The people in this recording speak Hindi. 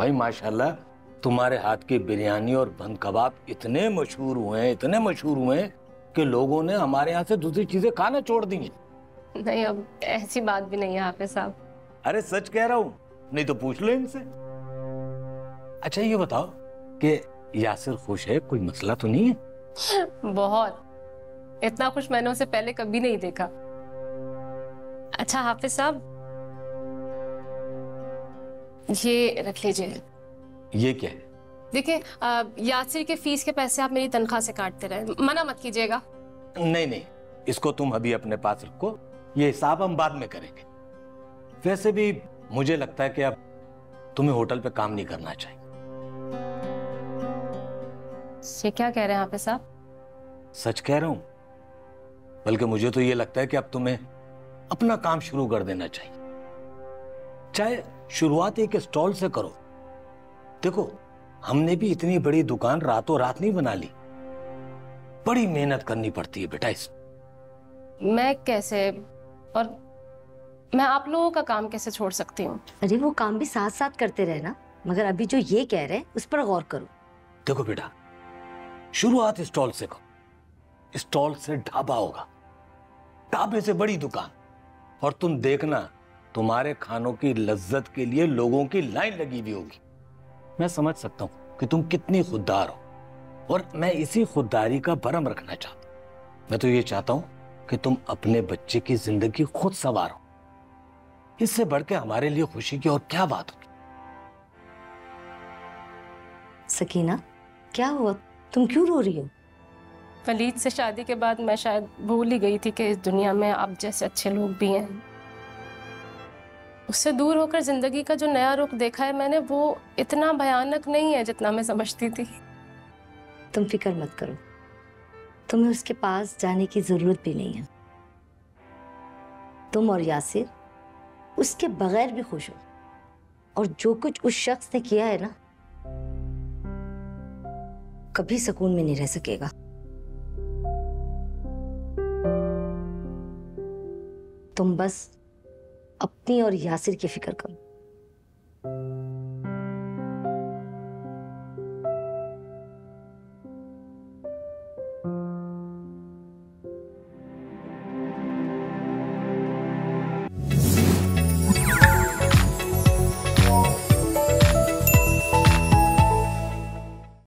भाई माशाल्लाह तुम्हारे हाथ की बिरयानी और बंद कबाब इतने मशहूर हुए हैं, इतने मशहूर हुए हैं कि लोगों ने हमारे यहाँ से दूसरी चीजें खाना छोड़ दी हैं। नहीं, अब ऐसी बात भी नहीं है हाफिज साहब। अरे सच कह रहा हूँ, नहीं तो पूछ लो इनसे। अच्छा ये बताओ कि यासिर खुश है, कोई मसला तो नहीं है? बहुत, इतना खुश मैंने उसे पहले कभी नहीं देखा। अच्छा हाफिज साहब, ये रख लीजिए। ये क्या है? देखिए, यासिर के फीस के पैसे आप मेरी तनख्वाह से काटते रहे, मना मत कीजिएगा। नहीं नहीं, इसको तुम अभी अपने पास रखो, ये हिसाब हम बाद में करेंगे। वैसे भी मुझे लगता है कि अब तुम्हें होटल पे काम नहीं करना चाहिए। ये क्या कह रहे हैं हाफिज साहब? सच कह रहा हूं, बल्कि मुझे तो ये लगता है कि अब तुम्हें अपना काम शुरू कर देना चाहिए। चाहे शुरुआत एक स्टॉल से करो। देखो, हमने भी इतनी बड़ी दुकान रातों रात नहीं बना ली, बड़ी मेहनत करनी पड़ती है बेटा इस। मैं कैसे, और मैं आप लोगों का काम कैसे छोड़ सकती हूँ? अरे वो काम भी साथ साथ करते रहे ना, मगर अभी जो ये कह रहे हैं उस पर गौर करो। देखो बेटा, शुरुआत स्टॉल से करो, स्टॉल से ढाबा होगा, ढाबे से बड़ी दुकान, और तुम देखना तुम्हारे खानों की लज्जत के लिए लोगों की लाइन लगी हुई होगी। मैं समझ सकता हूं कि तुम कितनी खुददार हो, और मैं इसी खुददारी का भरम रखना चाहता हूं। मैं तो ये चाहता हूं कि तुम अपने बच्चे की जिंदगी खुद संवारो। इससे बढ़ के हमारे लिए खुशी की और क्या बात होगी। सकीना, क्या हुआ? तुम क्यों रो रही हो? वलीद से शादी के बाद मैं शायद भूल ही गई थी कि इस दुनिया में आप जैसे अच्छे लोग भी हैं। उससे दूर होकर जिंदगी का जो नया रुख देखा है मैंने, वो इतना भयानक नहीं है जितना मैं समझती थी। तुम फिक्र मत करो, तुम्हें उसके पास जाने की जरूरत भी नहीं है। तुम और यासिर उसके बगैर भी खुश हो, और जो कुछ उस शख्स ने किया है ना, कभी सुकून में नहीं रह सकेगा। तुम बस अपनी और यासिर की फिक्र करो।